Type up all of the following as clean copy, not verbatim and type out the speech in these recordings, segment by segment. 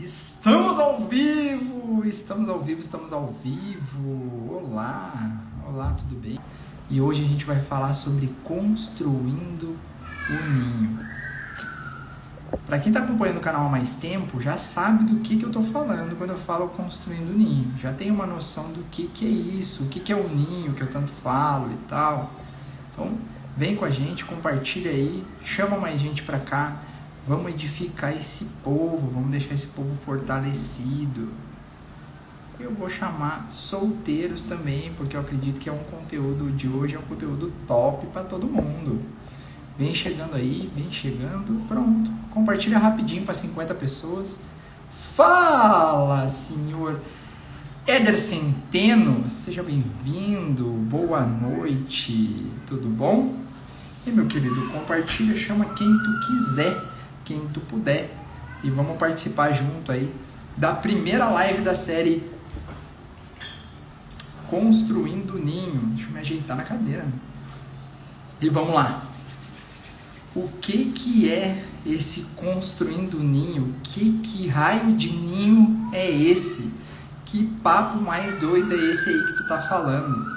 Estamos ao vivo, estamos ao vivo, estamos ao vivo. Olá, tudo bem? E hoje a gente vai falar sobre construindo o ninho. Para quem está acompanhando o canal há mais tempo, já sabe do que eu estou falando quando eu falo construindo o ninho. Já tem uma noção do que é isso, o que é o ninho que eu tanto falo e tal. Então, vem com a gente, compartilha aí, chama mais gente para cá. Vamos edificar esse povo, vamos deixar esse povo fortalecido. Eu vou chamar solteiros também, porque eu acredito que é um conteúdo de hoje, é um conteúdo top para todo mundo. Vem chegando aí, vem chegando, pronto. Compartilha rapidinho para 50 pessoas. Fala, senhor Éder Centeno, seja bem-vindo, boa noite, tudo bom? E meu querido, compartilha, chama quem tu quiser, quem tu puder, e vamos participar junto aí da primeira live da série Construindo o Ninho. Deixa eu me ajeitar na cadeira. E vamos lá. O que é esse construindo o ninho? Que raio de ninho é esse? Que papo mais doido é esse aí que tu tá falando?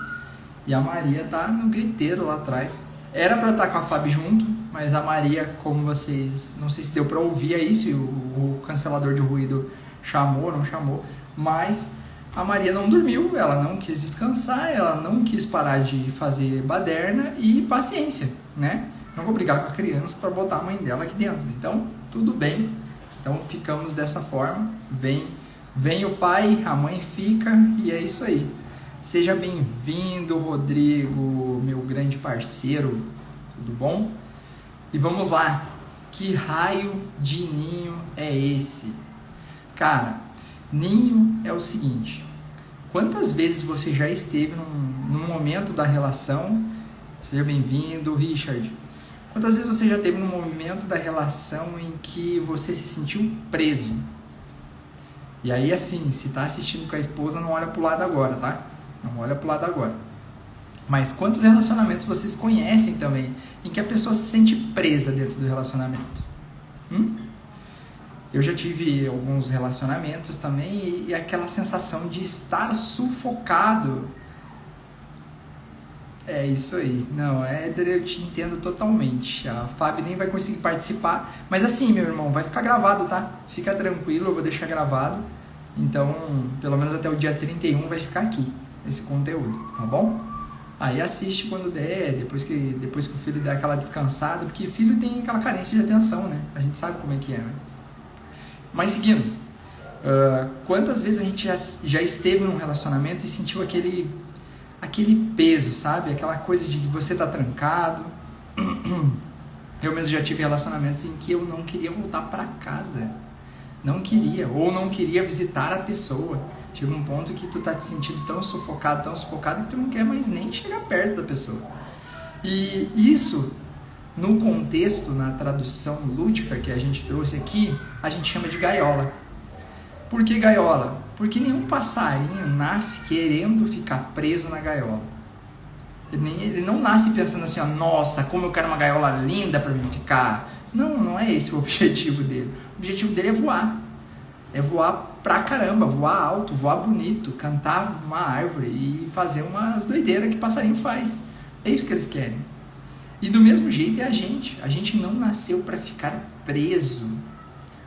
E a Maria tá no griteiro lá atrás. Era pra estar com a Fábio junto, mas a Maria, como vocês... Não sei se deu pra ouvir aí, se o cancelador de ruído chamou ou não chamou, mas a Maria não dormiu, ela não quis descansar, ela não quis parar de fazer baderna e paciência, né? Não vou brigar com a criança para botar a mãe dela aqui dentro. Então, tudo bem. Então, ficamos dessa forma. Vem o pai, a mãe fica e é isso aí. Seja bem-vindo, Rodrigo, meu grande parceiro. Tudo bom? E vamos lá. Que raio de ninho é esse? Cara, ninho é o seguinte. Quantas vezes você já esteve num momento da relação? Seja bem-vindo, Richard. Quantas vezes você já teve num momento da relação em que você se sentiu preso? E aí, assim, se tá assistindo com a esposa, não olha pro lado agora, tá? Não olha pro lado agora. Mas quantos relacionamentos vocês conhecem também em que a pessoa se sente presa dentro do relacionamento? Eu já tive alguns relacionamentos também e aquela sensação de estar sufocado. É isso aí. Não, Éder, eu te entendo totalmente. A Fábio nem vai conseguir participar. Mas assim, meu irmão, vai ficar gravado, tá? Fica tranquilo, eu vou deixar gravado. Então, pelo menos até o dia 31 vai ficar aqui, esse conteúdo, tá bom? Aí assiste quando der, depois que o filho der aquela descansada, porque filho tem aquela carência de atenção, né? A gente sabe como é que é, né? Mas seguindo, quantas vezes a gente já esteve num relacionamento e sentiu aquele peso, sabe? Aquela coisa de você tá trancado. Eu mesmo já tive relacionamentos em que eu não queria voltar para casa. Não queria, ou não queria visitar a pessoa. Chega um ponto que tu tá te sentindo tão sufocado que tu não quer mais nem chegar perto da pessoa. E isso, no contexto, na tradução lúdica que a gente trouxe aqui, a gente chama de gaiola. Por que gaiola? Porque nenhum passarinho nasce querendo ficar preso na gaiola. Ele não nasce pensando assim, ó, nossa, como eu quero uma gaiola linda para mim ficar. Não é esse o objetivo dele. O objetivo dele é voar. É voar pra caramba, voar alto, voar bonito, cantar uma árvore e fazer umas doideiras que passarinho faz. É isso que eles querem. E do mesmo jeito é a gente. A gente não nasceu para ficar preso,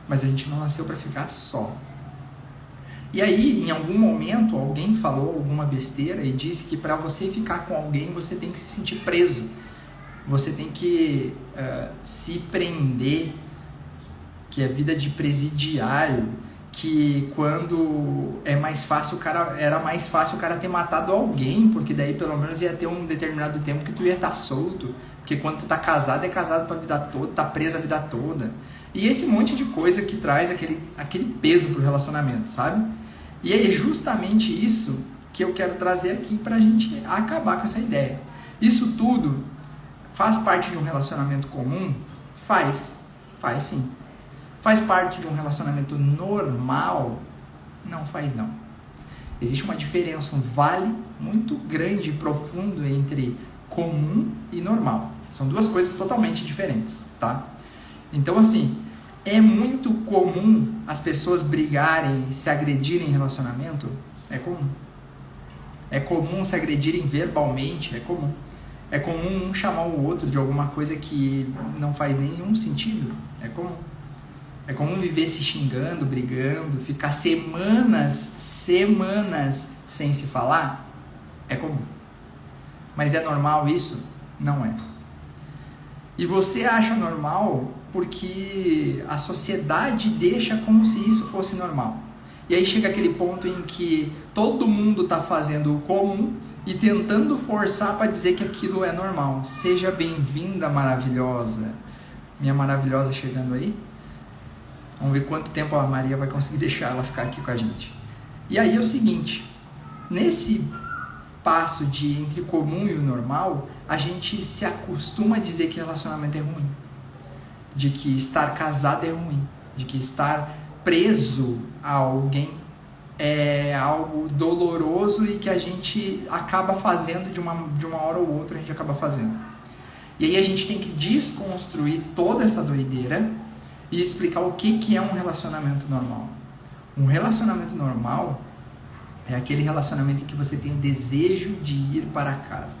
mas a gente não nasceu para ficar só. E aí, em algum momento, alguém falou alguma besteira e disse que para você ficar com alguém, você tem que se sentir preso. Você tem que se prender, que é vida de presidiário, que quando era mais fácil o cara ter matado alguém, porque daí pelo menos ia ter um determinado tempo que tu ia estar solto, porque quando tu tá casado, é casado pra vida toda, tá preso a vida toda. E esse monte de coisa que traz aquele peso pro relacionamento, sabe? E é justamente isso que eu quero trazer aqui pra gente acabar com essa ideia. Isso tudo faz parte de um relacionamento comum? Faz sim. Faz parte de um relacionamento normal? Não faz não. Existe uma diferença, um vale muito grande e profundo entre comum e normal. São duas coisas totalmente diferentes, tá? Então assim, É muito comum as pessoas brigarem, se agredirem em relacionamento? É comum. É comum se agredirem verbalmente? É comum. É comum um chamar o outro de alguma coisa que não faz nenhum sentido? É comum. É comum viver se xingando, brigando, ficar semanas sem se falar? É comum. Mas é normal isso? Não é. E você acha normal porque a sociedade deixa como se isso fosse normal. E aí chega aquele ponto em que todo mundo está fazendo o comum e tentando forçar para dizer que aquilo é normal. Seja bem-vinda, maravilhosa. Minha maravilhosa chegando aí. Vamos ver quanto tempo a Maria vai conseguir deixar ela ficar aqui com a gente. E aí é o seguinte, nesse passo de entre o comum e o normal, a gente se acostuma a dizer que relacionamento é ruim, de que estar casado é ruim, de que estar preso a alguém é algo doloroso e que a gente acaba fazendo de uma hora ou outra, a gente acaba fazendo. E aí a gente tem que desconstruir toda essa doideira e explicar o que é um relacionamento normal. Um relacionamento normal é aquele relacionamento em que você tem o desejo de ir para casa.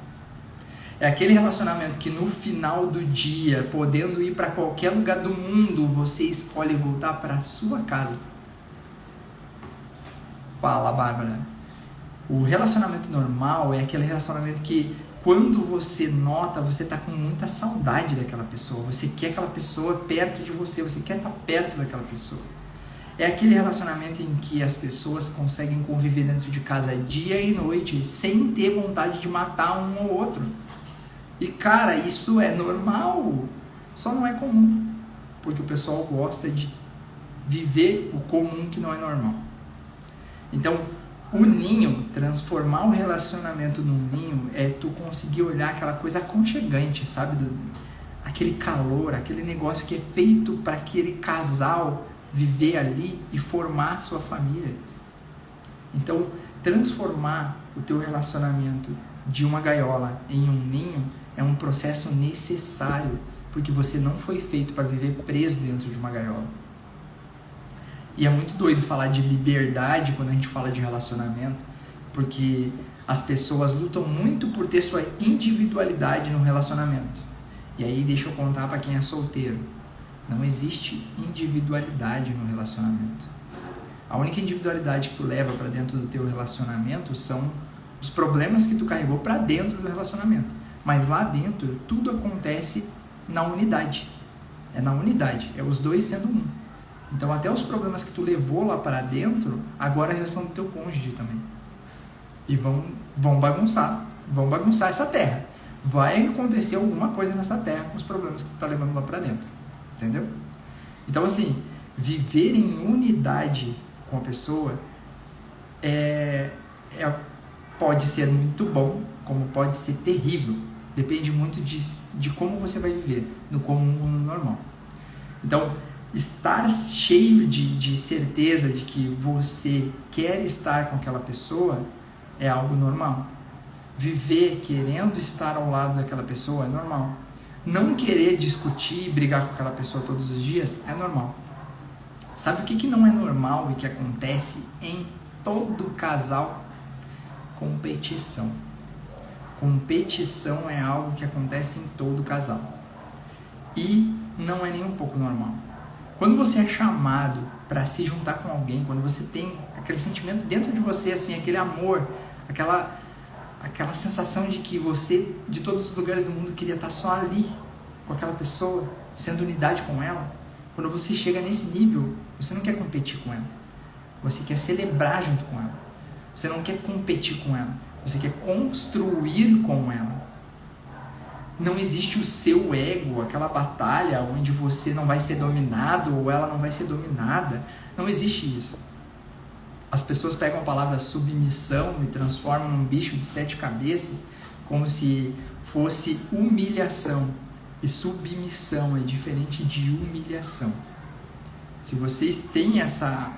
É aquele relacionamento que no final do dia, podendo ir para qualquer lugar do mundo, você escolhe voltar para a sua casa. Fala, Bárbara. O relacionamento normal é aquele relacionamento que quando você nota, você está com muita saudade daquela pessoa, você quer aquela pessoa perto de você, você quer estar perto daquela pessoa. É aquele relacionamento em que as pessoas conseguem conviver dentro de casa dia e noite, sem ter vontade de matar um ou outro. E cara, isso é normal, só não é comum, porque o pessoal gosta de viver o comum que não é normal. Então, o ninho, transformar o relacionamento num ninho, é tu conseguir olhar aquela coisa aconchegante, sabe? Aquele calor, aquele negócio que é feito para aquele casal viver ali e formar sua família. Então, transformar o teu relacionamento de uma gaiola em um ninho é um processo necessário, porque você não foi feito para viver preso dentro de uma gaiola. E é muito doido falar de liberdade quando a gente fala de relacionamento, porque as pessoas lutam muito por ter sua individualidade no relacionamento. E aí deixa eu contar para quem é solteiro. Não existe individualidade no relacionamento. A única individualidade que tu leva para dentro do teu relacionamento são os problemas que tu carregou para dentro do relacionamento. Mas lá dentro tudo acontece na unidade. É na unidade, é os dois sendo um. Então até os problemas que tu levou lá para dentro, agora já são do teu cônjuge também. E vão bagunçar essa terra. Vai acontecer alguma coisa nessa terra com os problemas que tu tá levando lá para dentro. Entendeu? Então assim, viver em unidade com a pessoa pode ser muito bom, como pode ser terrível. Depende muito de como você vai viver, no comum ou no normal. Então, estar cheio de certeza de que você quer estar com aquela pessoa é algo normal. Viver querendo estar ao lado daquela pessoa é normal. Não querer discutir e brigar com aquela pessoa todos os dias é normal. Sabe o que não é normal e que acontece em todo casal? Competição. Competição é algo que acontece em todo casal. E não é nem um pouco normal. Quando você é chamado para se juntar com alguém, quando você tem aquele sentimento dentro de você, assim, aquele amor, aquela sensação de que você, de todos os lugares do mundo, queria estar só ali, com aquela pessoa, sendo unidade com ela. Quando você chega nesse nível, você não quer competir com ela. Você quer celebrar junto com ela. Você não quer competir com ela. Você quer construir com ela. Não existe o seu ego, aquela batalha onde você não vai ser dominado ou ela não vai ser dominada. Não existe isso. As pessoas pegam a palavra submissão e transformam num bicho de 7 cabeças como se fosse humilhação. E submissão é diferente de humilhação. Se vocês têm essa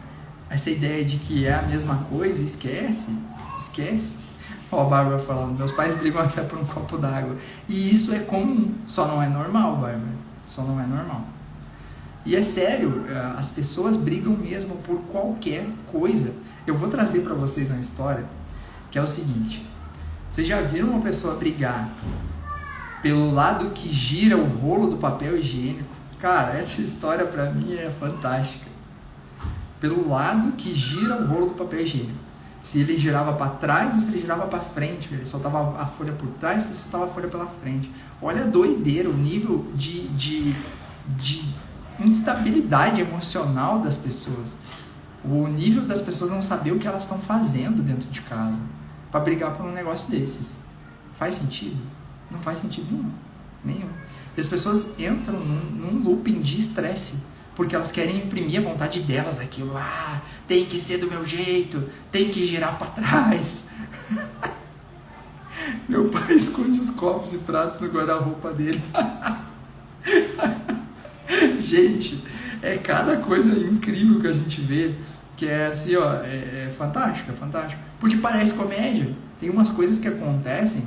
ideia de que é a mesma coisa, esquece. Ó, a Bárbara falando, meus pais brigam até por um copo d'água. E isso é comum, só não é normal, Bárbara. Só não é normal. E é sério, as pessoas brigam mesmo por qualquer coisa. Eu vou trazer para vocês uma história que é o seguinte: vocês já viram uma pessoa brigar pelo lado que gira o rolo do papel higiênico? Cara, essa história pra mim é fantástica. Pelo lado que gira o rolo do papel higiênico. Se ele girava para trás ou se ele girava para frente. Ele soltava a folha por trás ou se ele soltava a folha pela frente. Olha a doideira, o nível de instabilidade emocional das pessoas. O nível das pessoas não saber o que elas estão fazendo dentro de casa para brigar por um negócio desses. Faz sentido? Não faz sentido nenhum. E as pessoas entram num looping de estresse, porque elas querem imprimir a vontade delas aquilo. Tem que ser do meu jeito, tem que girar para trás. Meu pai esconde os copos e pratos no guarda-roupa dele. Gente, é cada coisa incrível que a gente vê, que é assim, ó, é fantástico, é fantástico. Porque parece comédia. Tem umas coisas que acontecem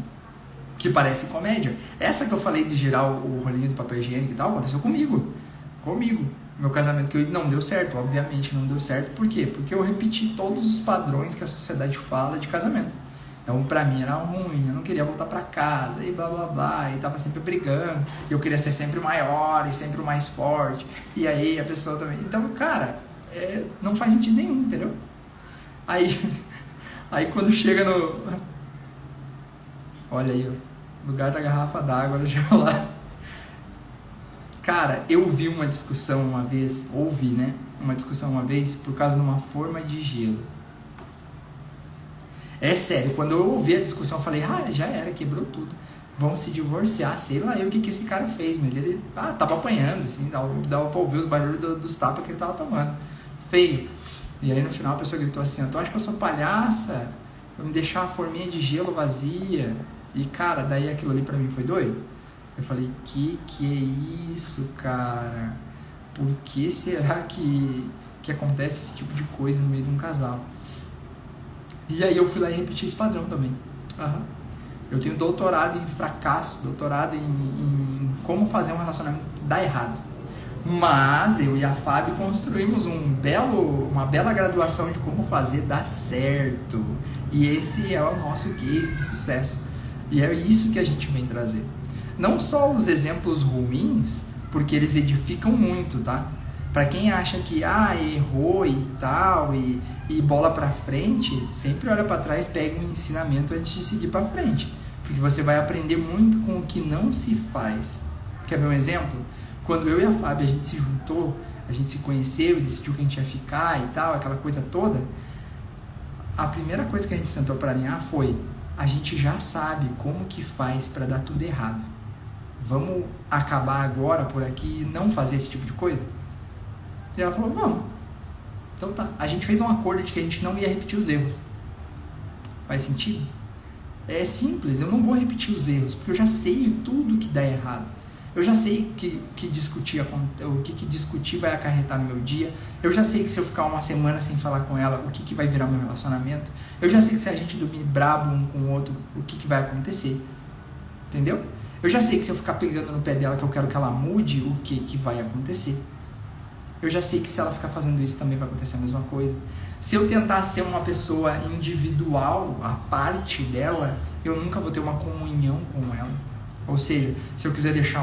que parecem comédia. Essa que eu falei de girar o rolinho do papel higiênico e tal, aconteceu comigo. Meu casamento que não deu certo, obviamente não deu certo. Por quê? Porque eu repeti todos os padrões que a sociedade fala de casamento. Então pra mim era ruim, eu não queria voltar pra casa e blá blá blá, e tava sempre brigando, eu queria ser sempre o maior e sempre o mais forte, e aí a pessoa também. Então, cara, não faz sentido nenhum, entendeu? Aí quando chega no... Olha aí, ó, lugar da garrafa d'água no gelado. Cara, eu ouvi uma discussão uma vez por causa de uma forma de gelo. É sério, quando eu ouvi a discussão, eu falei, já era, quebrou tudo. Vão se divorciar, sei lá eu o que esse cara fez, mas ele tava apanhando, assim, dava pra ouvir os barulhos dos tapas que ele tava tomando. Feio. E aí no final a pessoa gritou assim, tu acha que eu sou palhaça? Vou me deixar a forminha de gelo vazia? E cara, daí aquilo ali pra mim foi doido. Eu falei, que é isso, cara? Por que será que acontece esse tipo de coisa no meio de um casal? E aí eu fui lá e repeti esse padrão também. Eu tenho doutorado em fracasso, doutorado em como fazer um relacionamento dar errado. Mas eu e a Fábio construímos uma bela graduação de como fazer dar certo. E esse é o nosso case de sucesso. E é isso que a gente vem trazer. Não só os exemplos ruins, porque eles edificam muito, tá? Pra quem acha que errou e tal, e bola pra frente, sempre olha pra trás, pega um ensinamento antes de seguir pra frente. Porque você vai aprender muito com o que não se faz. Quer ver um exemplo? Quando eu e a Fábio, a gente se juntou, a gente se conheceu e decidiu que a gente ia ficar e tal, aquela coisa toda, a primeira coisa que a gente sentou pra alinhar foi, a gente já sabe como que faz pra dar tudo errado. Vamos acabar agora por aqui e não fazer esse tipo de coisa? E ela falou, vamos. Então tá. A gente fez um acordo de que a gente não ia repetir os erros. Faz sentido? É simples, eu não vou repetir os erros, porque eu já sei tudo que dá errado. Eu já sei o que discutir vai acarretar no meu dia. Eu já sei que se eu ficar uma semana sem falar com ela, o que vai virar meu relacionamento. Eu já sei que se a gente dormir brabo um com o outro, o que vai acontecer. Entendeu? Eu já sei que se eu ficar pegando no pé dela que eu quero que ela mude, o que vai acontecer. Eu já sei que se ela ficar fazendo isso também vai acontecer a mesma coisa. Se eu tentar ser uma pessoa individual, a parte dela, eu nunca vou ter uma comunhão com ela. Ou seja, se eu quiser deixar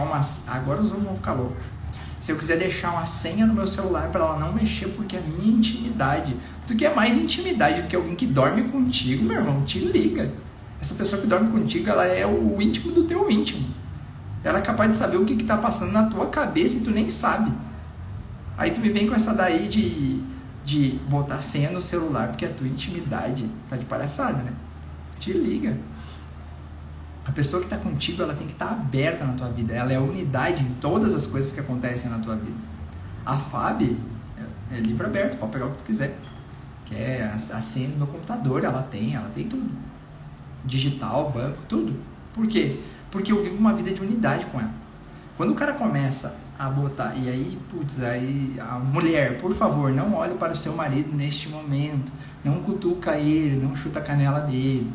agora os homens vão ficar loucos. Se eu quiser deixar uma senha no meu celular para ela não mexer, porque é minha intimidade. Tu quer mais intimidade do que alguém que dorme contigo, meu irmão? Te liga. Essa pessoa que dorme contigo, ela é o íntimo do teu íntimo. Ela é capaz de saber o que está passando na tua cabeça e tu nem sabe. Aí tu me vem com essa daí de botar senha no celular, porque é a tua intimidade. Tá de palhaçada, né? Te liga. A pessoa que está contigo, ela tem que estar aberta na tua vida. Ela é a unidade em todas as coisas que acontecem na tua vida. A Fábio é livro aberto, pode pegar o que tu quiser. Quer a senha do meu computador, ela tem tudo. Digital, banco, tudo. Por quê? Porque eu vivo uma vida de unidade com ela. Quando o cara começa a botar, e aí, aí a mulher, por favor, não olhe para o seu marido neste momento, não cutuca ele, não chuta a canela dele.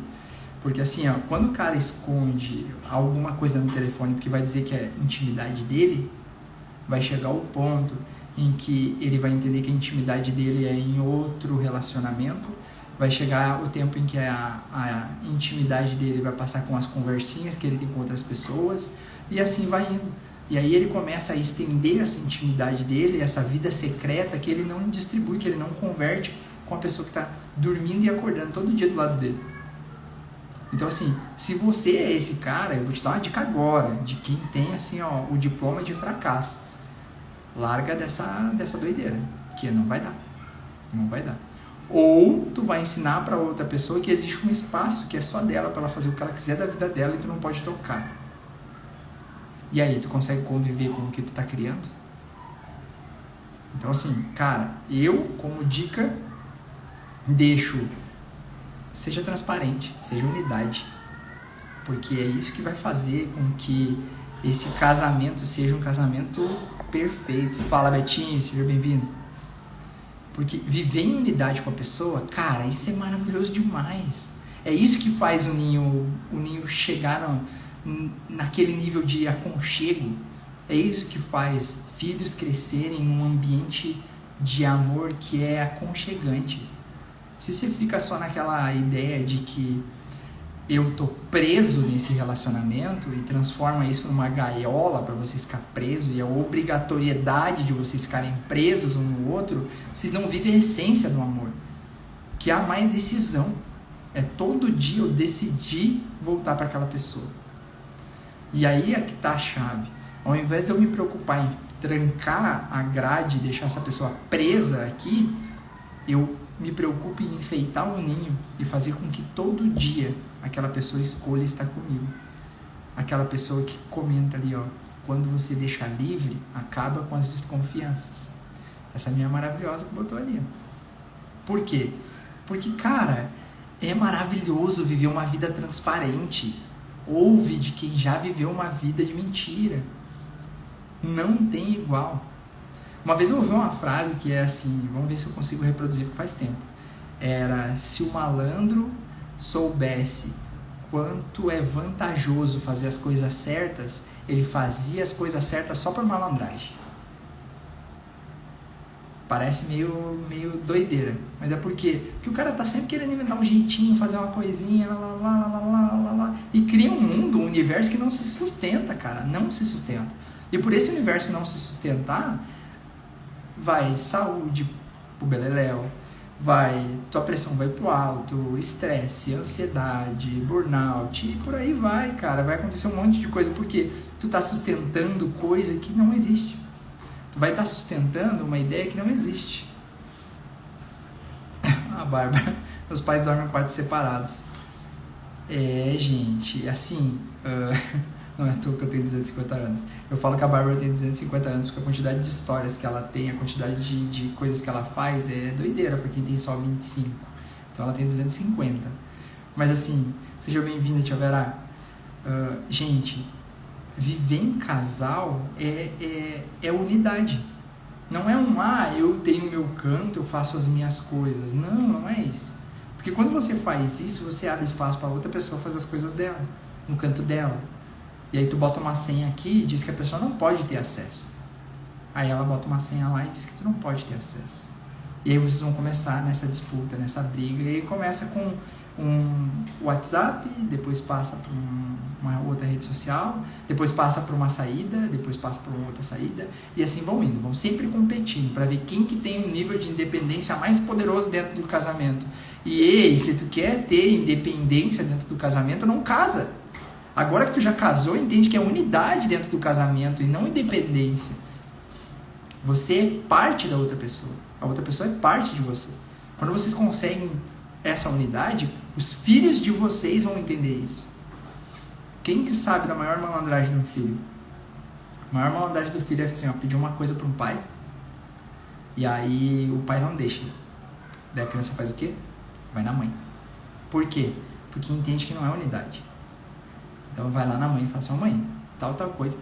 Porque assim, quando o cara esconde alguma coisa no telefone porque vai dizer que é intimidade dele, vai chegar o ponto em que ele vai entender que a intimidade dele é em outro relacionamento. Vai chegar o tempo em que a intimidade dele vai passar com as conversinhas que ele tem com outras pessoas, e assim vai indo. E aí ele começa a estender essa intimidade dele, essa vida secreta que ele não distribui, que ele não converte com a pessoa que está dormindo e acordando todo dia do lado dele. Então assim, se você é esse cara, eu vou te dar uma dica agora, de quem tem assim, ó, o diploma de fracasso. Larga dessa doideira, que não vai dar. Não vai dar. Ou tu vai ensinar para outra pessoa que existe um espaço que é só dela, para ela fazer o que ela quiser da vida dela e tu não pode tocar. E aí, tu consegue conviver com o que tu tá criando? Então assim, cara, eu como dica deixo, seja transparente, seja unidade, porque é isso que vai fazer com que esse casamento seja um casamento perfeito. Fala, Betinho, seja bem-vindo. Porque viver em unidade com a pessoa, cara, isso é maravilhoso demais. É isso que faz o ninho chegar naquele nível de aconchego. É isso que faz filhos crescerem num ambiente de amor que é aconchegante. Se você fica só naquela ideia de que eu tô preso nesse relacionamento e transforma isso numa gaiola para vocês ficar presos, e a obrigatoriedade de vocês ficarem presos um no outro, vocês não vivem a essência do amor, que é amar é decisão. É todo dia eu decidir voltar para aquela pessoa. E aí é que tá a chave. Ao invés de eu me preocupar em trancar a grade e deixar essa pessoa presa aqui, eu me preocupo em enfeitar um ninho e fazer com que todo dia aquela pessoa escolha estar comigo. Aquela pessoa que comenta ali, ó, quando você deixa livre, acaba com as desconfianças. Essa minha maravilhosa que botou ali. Por quê? Porque, cara, é maravilhoso viver uma vida transparente. Ouve de quem já viveu uma vida de mentira. Não tem igual. Uma vez eu ouvi uma frase que é assim, vamos ver se eu consigo reproduzir, porque faz tempo. Era: se o malandro soubesse quanto é vantajoso fazer as coisas certas, ele fazia as coisas certas só por malandragem. Parece meio doideira, mas é porque o cara tá sempre querendo inventar um jeitinho, fazer uma coisinha, e cria um mundo, um universo que não se sustenta, cara, não se sustenta. E por esse universo não se sustentar, vai saúde pro beleléu, tua pressão vai pro alto, estresse, ansiedade, burnout, e por aí vai, cara. Vai acontecer um monte de coisa, porque tu tá sustentando coisa que não existe. Tu vai estar sustentando uma ideia que não existe. A Bárbara, meus pais dormem em quartos separados. É, gente, assim, não é à toa que eu tenho 250 anos. Eu falo que a Bárbara tem 250 anos porque a quantidade de histórias que ela tem, a quantidade de coisas que ela faz é doideira pra quem tem só 25. Então ela tem 250. Mas assim, seja bem-vinda, tia Vera. Gente, viver em casal é unidade. Não é eu tenho o meu canto, eu faço as minhas coisas. Não é isso. Porque quando você faz isso, você abre espaço para outra pessoa fazer as coisas dela, no canto dela. E aí tu bota uma senha aqui e diz que a pessoa não pode ter acesso. Aí ela bota uma senha lá e diz que tu não pode ter acesso. E aí vocês vão começar nessa disputa, nessa briga. E aí começa com um WhatsApp, depois passa para uma outra rede social, depois passa para uma saída, depois passa para uma outra saída, e assim vão indo, vão sempre competindo para ver quem que tem um nível de independência mais poderoso dentro do casamento. E ei, se tu quer ter independência dentro do casamento, não casa. Agora que tu já casou, entende que é unidade dentro do casamento e não independência. Você é parte da outra pessoa, a outra pessoa é parte de você. Quando vocês conseguem essa unidade, os filhos de vocês vão entender isso. Quem que sabe da maior malandragem do filho? A maior malandragem do filho é assim, ó, pedir uma coisa para um pai, e aí o pai não deixa. Daí a criança faz o quê? Vai na mãe. Por quê? Porque entende que não é unidade. Então vai lá na mãe e fala assim: mãe, tal coisa.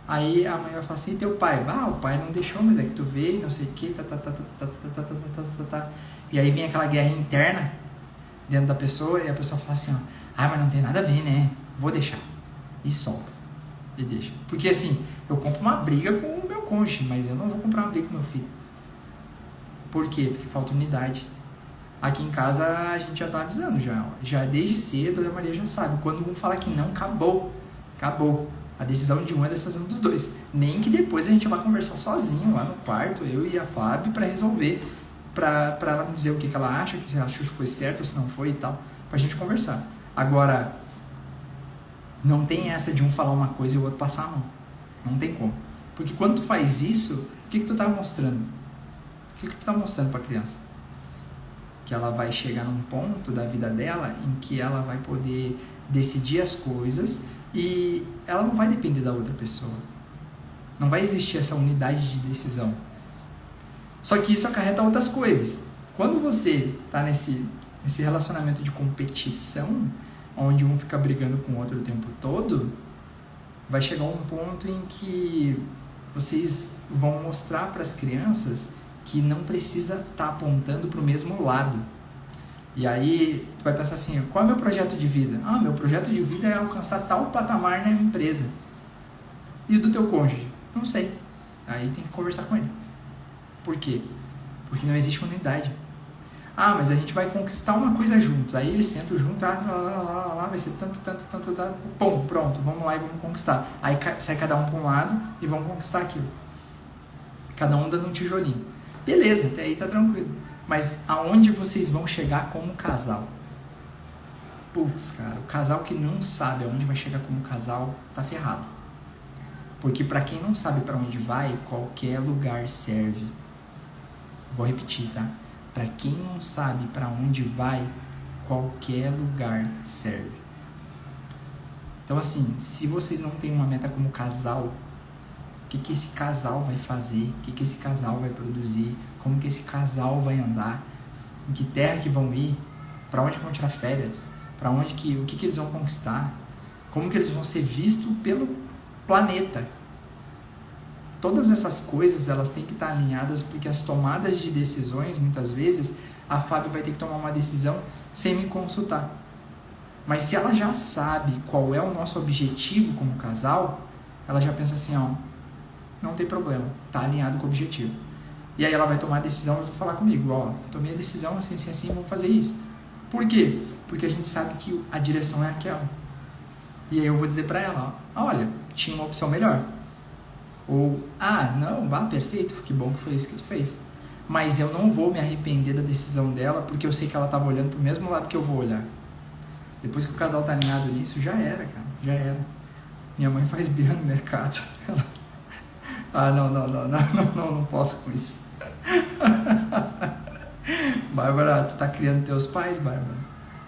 Aí a mãe vai falar assim: e teu pai? O pai não deixou, mas é que tu veio, não sei o que, E aí vem aquela guerra interna dentro da pessoa, e a pessoa fala assim, ó, mas não tem nada a ver, né? Vou deixar. E solta. E deixa. Porque assim, eu compro uma briga com o meu cônjuge, mas eu não vou comprar uma briga com meu filho. Por quê? Porque falta unidade. Aqui em casa a gente já tá avisando já desde cedo, a Maria já sabe, quando um falar que não, acabou, a decisão de um é decisão dos dois, nem que depois a gente vai conversar sozinho lá no quarto, eu e a Fábio, pra resolver, pra ela me dizer o que ela acha, que se ela achou que foi certo ou se não foi e tal, pra gente conversar. Agora, não tem essa de um falar uma coisa e o outro passar a mão, não tem como, porque quando tu faz isso, o que tu tá mostrando? O que tu tá mostrando pra criança? Que ela vai chegar num ponto da vida dela em que ela vai poder decidir as coisas e ela não vai depender da outra pessoa. Não vai existir essa unidade de decisão. Só que isso acarreta outras coisas. Quando você está nesse relacionamento de competição, onde um fica brigando com o outro o tempo todo, vai chegar um ponto em que vocês vão mostrar para as crianças que não precisa estar apontando para o mesmo lado. E aí tu vai pensar assim, qual é o meu projeto de vida? Meu projeto de vida é alcançar tal patamar na empresa. E o do teu cônjuge? Não sei. Aí tem que conversar com ele. Por quê? Porque não existe unidade. Mas a gente vai conquistar uma coisa juntos. Aí eles sentam juntos, vai ser tanto, pum, pronto, vamos lá e vamos conquistar. Aí sai cada um para um lado e vamos conquistar aquilo. Cada um dando um tijolinho. Beleza, até aí tá tranquilo. Mas aonde vocês vão chegar como casal? Putz, cara, o casal que não sabe aonde vai chegar como casal tá ferrado. Porque pra quem não sabe pra onde vai, qualquer lugar serve. Vou repetir, tá? Pra quem não sabe pra onde vai, qualquer lugar serve. Então assim, se vocês não têm uma meta como casal, o que esse casal vai fazer, o que esse casal vai produzir, como que esse casal vai andar, em que terra que vão ir, para onde vão tirar férias, o que eles vão conquistar, como que eles vão ser vistos pelo planeta. Todas essas coisas, elas têm que estar alinhadas, porque as tomadas de decisões, muitas vezes, a Fábio vai ter que tomar uma decisão sem me consultar. Mas se ela já sabe qual é o nosso objetivo como casal, ela já pensa assim, não tem problema, tá alinhado com o objetivo. E aí ela vai tomar a decisão e vai falar comigo, tomei a decisão, assim, vamos fazer isso. Por quê? Porque a gente sabe que a direção é aquela. E aí eu vou dizer pra ela, olha, tinha uma opção melhor. Ou, perfeito, que bom que foi isso que tu fez. Mas eu não vou me arrepender da decisão dela, porque eu sei que ela tava olhando pro mesmo lado que eu vou olhar. Depois que o casal tá alinhado nisso, já era, cara, já era. Minha mãe faz birra no mercado. Não posso com isso. Bárbara, tu tá criando teus pais, Bárbara?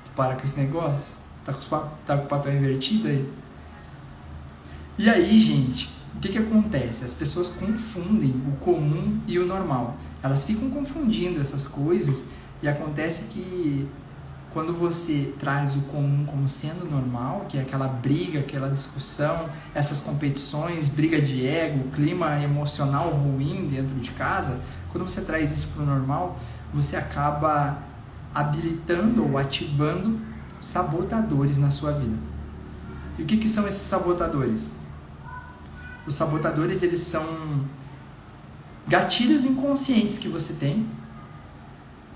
Tu para com esse negócio? Tá com o papel invertido aí? E aí, gente, o que acontece? As pessoas confundem o comum e o normal. Elas ficam confundindo essas coisas e acontece que quando você traz o comum como sendo normal, que é aquela briga, aquela discussão, essas competições, briga de ego, clima emocional ruim dentro de casa, quando você traz isso para o normal, você acaba habilitando ou ativando sabotadores na sua vida. E o que são esses sabotadores? Os sabotadores, eles são gatilhos inconscientes que você tem.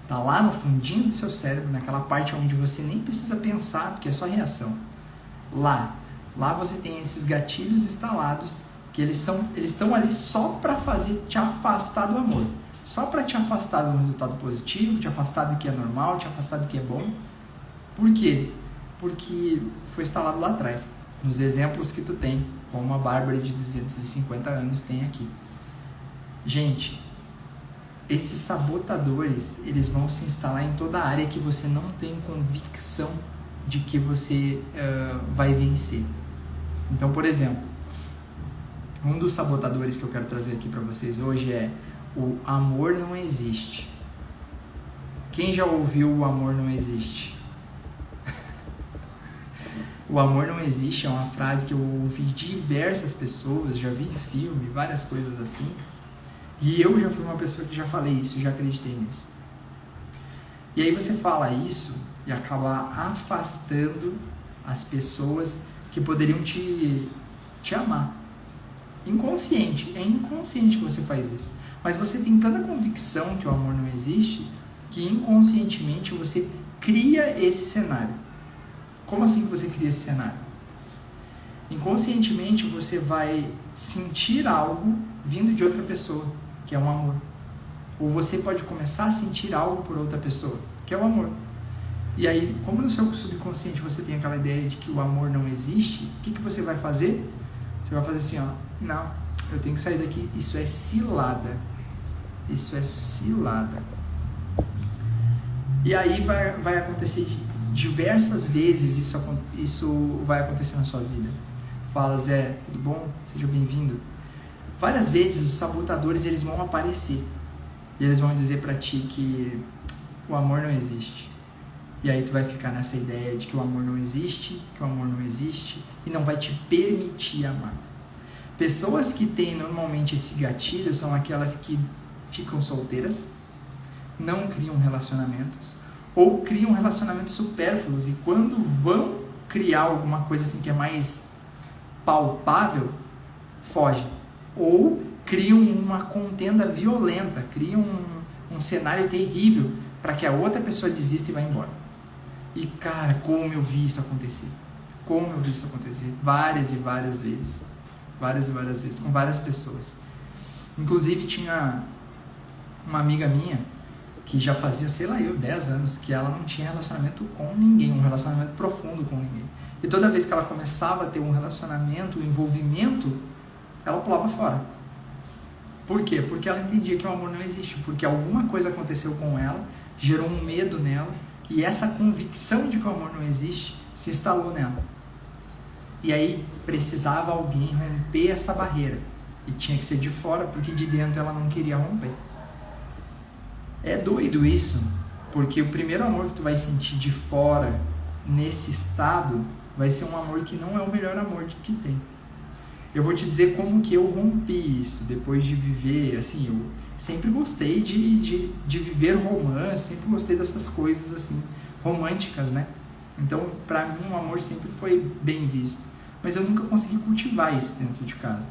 Tá lá no fundinho do seu cérebro, naquela parte onde você nem precisa pensar, porque é só reação. Lá você tem esses gatilhos instalados, que eles estão ali só para fazer te afastar do amor. Só para te afastar do resultado positivo, te afastar do que é normal, te afastar do que é bom. Por quê? Porque foi instalado lá atrás, nos exemplos que tu tem, como a Bárbara de 250 anos tem aqui. Gente, esses sabotadores, eles vão se instalar em toda a área que você não tem convicção de que você vai vencer. Então, por exemplo, um dos sabotadores que eu quero trazer aqui para vocês hoje é o amor não existe. Quem já ouviu o amor não existe? O amor não existe é uma frase que eu ouvi de diversas pessoas, já vi em filme, várias coisas assim. E eu já fui uma pessoa que já falei isso, já acreditei nisso. E aí você fala isso e acaba afastando as pessoas que poderiam te amar. inconsciente. É inconsciente que você faz isso. Mas você tem tanta convicção que o amor não existe, que inconscientemente você cria esse cenário. Como assim que você cria esse cenário? Inconscientemente você vai sentir algo vindo de outra pessoa, que é um amor. Ou você pode começar a sentir algo por outra pessoa, que é o amor. E aí, como no seu subconsciente você tem aquela ideia de que o amor não existe, o que você vai fazer? Você vai fazer assim, ó, não, eu tenho que sair daqui, isso é cilada. Isso é cilada. E aí vai acontecer diversas vezes, isso vai acontecer na sua vida. Fala, Zé, tudo bom? Seja bem-vindo. Várias vezes os sabotadores eles vão aparecer. E eles vão dizer pra ti que o amor não existe. E aí tu vai ficar nessa ideia de que o amor não existe, e não vai te permitir amar. Pessoas que têm normalmente esse gatilho são aquelas que ficam solteiras, não criam relacionamentos, ou criam relacionamentos supérfluos, e quando vão criar alguma coisa assim que é mais palpável, fogem. Ou criam uma contenda violenta, criam um cenário terrível para que a outra pessoa desista e vá embora. E cara, como eu vi isso acontecer. Várias e várias vezes. Com várias pessoas. Inclusive tinha uma amiga minha que já fazia, 10 anos, que ela não tinha relacionamento com ninguém, um relacionamento profundo com ninguém. E toda vez que ela começava a ter um relacionamento, um envolvimento, ela pulava fora. Por quê? Porque ela entendia que o amor não existe, porque alguma coisa aconteceu com ela, gerou um medo nela, e essa convicção de que o amor não existe se instalou nela. E aí precisava alguém romper essa barreira, e tinha que ser de fora, porque de dentro ela não queria romper. É doido isso, porque o primeiro amor que tu vai sentir de fora, nesse estado, vai ser um amor que não é o melhor amor que tem. Eu vou te dizer como que eu rompi isso, depois de viver, assim, eu sempre gostei de viver romance, sempre gostei dessas coisas, assim, românticas, né? Então, pra mim, o amor sempre foi bem visto. Mas eu nunca consegui cultivar isso dentro de casa.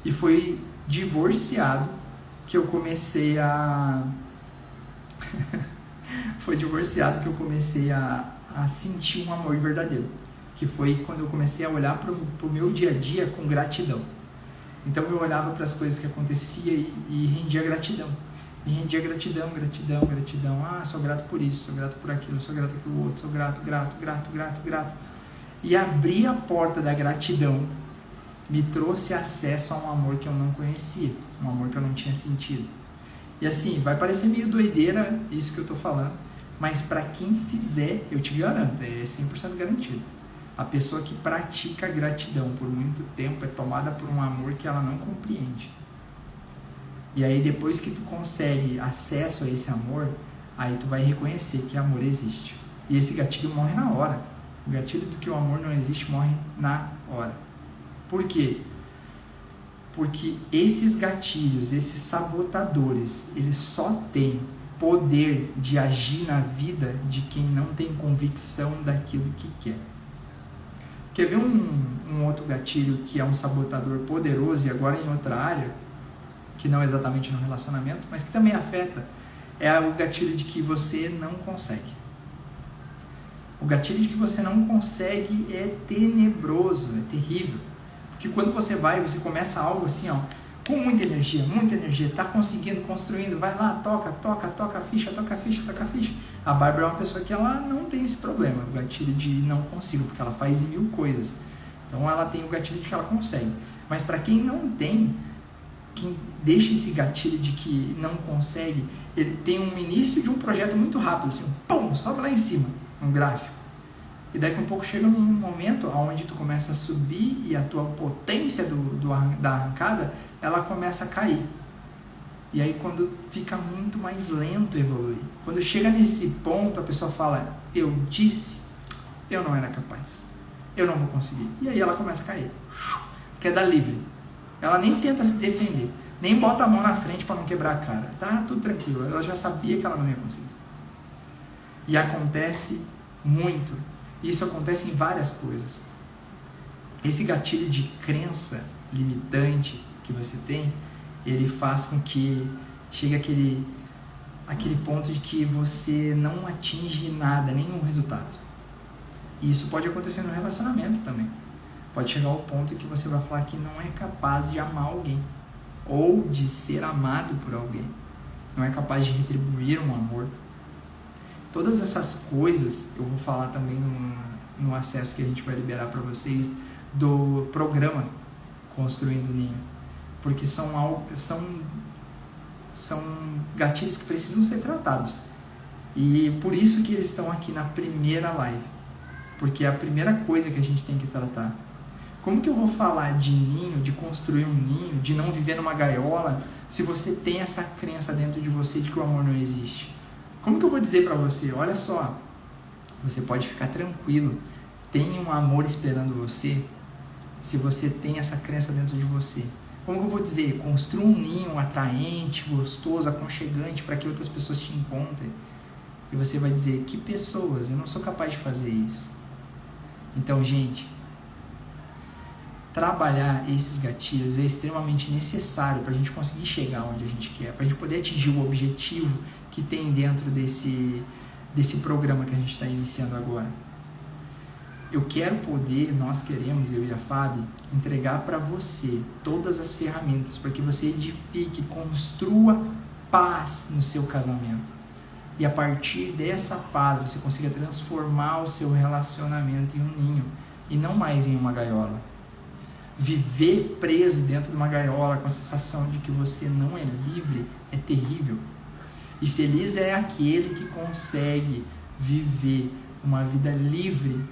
E foi divorciado que eu comecei a... foi divorciado que eu comecei a sentir um amor verdadeiro. Que foi quando eu comecei a olhar para o meu dia a dia com gratidão. Então eu olhava para as coisas que aconteciam e rendia gratidão. E rendia gratidão. Ah, sou grato por isso, sou grato por aquilo, sou grato por aquilo outro, sou grato. E abrir a porta da gratidão me trouxe acesso a um amor que eu não conhecia, um amor que eu não tinha sentido. E assim, vai parecer meio doideira isso que eu estou falando, mas para quem fizer, eu te garanto, é 100% garantido. A pessoa que pratica gratidão por muito tempo é tomada por um amor que ela não compreende. E aí depois que tu consegue acesso a esse amor, aí tu vai reconhecer que amor existe. E esse gatilho morre na hora. O gatilho do que o amor não existe morre na hora. Por quê? Porque esses gatilhos, esses sabotadores, eles só têm poder de agir na vida de quem não tem convicção daquilo que quer. Quer ver um outro gatilho que é um sabotador poderoso e agora em outra área, que não exatamente no relacionamento, mas que também afeta, é o gatilho de que você não consegue. O gatilho de que você não consegue é tenebroso, é terrível. Porque quando você começa algo assim, ó, com muita energia, tá conseguindo, construindo, vai lá, toca a ficha. A Bárbara é uma pessoa que ela não tem esse problema, o gatilho de não consigo, porque ela faz 1000 coisas. Então ela tem o gatilho de que ela consegue. Mas para quem não tem, quem deixa esse gatilho de que não consegue, ele tem um início de um projeto muito rápido, assim, pum, sobe lá em cima, um gráfico. E daqui a um pouco chega num momento onde tu começa a subir e a tua potência da arrancada, ela começa a cair. E aí quando fica muito mais lento evoluir. Quando chega nesse ponto, a pessoa fala, eu disse, eu não era capaz. Eu não vou conseguir. E aí ela começa a cair. Queda livre. Ela nem tenta se defender. Nem bota a mão na frente para não quebrar a cara. Tá tudo tranquilo. Ela já sabia que ela não ia conseguir. E acontece muito. Isso acontece em várias coisas. Esse gatilho de crença, limitante que você tem, ele faz com que chegue aquele ponto de que você não atinge nada, nenhum resultado. E isso pode acontecer no relacionamento também. Pode chegar ao ponto em que você vai falar que não é capaz de amar alguém, ou de ser amado por alguém. Não é capaz de retribuir um amor. Todas essas coisas eu vou falar também no acesso que a gente vai liberar para vocês do programa Construindo o Ninho. Porque são gatilhos que precisam ser tratados. E por isso que eles estão aqui na primeira live. Porque é a primeira coisa que a gente tem que tratar. Como que eu vou falar de ninho, de construir um ninho, de não viver numa gaiola, se você tem essa crença dentro de você de que o amor não existe? Como que eu vou dizer para você, olha só, você pode ficar tranquilo, tem um amor esperando você, se você tem essa crença dentro de você? Como que eu vou dizer? Construa um ninho atraente, gostoso, aconchegante, para que outras pessoas te encontrem. E você vai dizer, que pessoas? Eu não sou capaz de fazer isso. Então, gente, trabalhar esses gatilhos é extremamente necessário para a gente conseguir chegar onde a gente quer, para a gente poder atingir o objetivo que tem dentro desse programa que a gente está iniciando agora. Eu quero poder, nós queremos, eu e a Fábio, entregar para você todas as ferramentas para que você edifique, construa paz no seu casamento. E a partir dessa paz você consiga transformar o seu relacionamento em um ninho e não mais em uma gaiola. Viver preso dentro de uma gaiola com a sensação de que você não é livre é terrível. E feliz é aquele que consegue viver uma vida livre,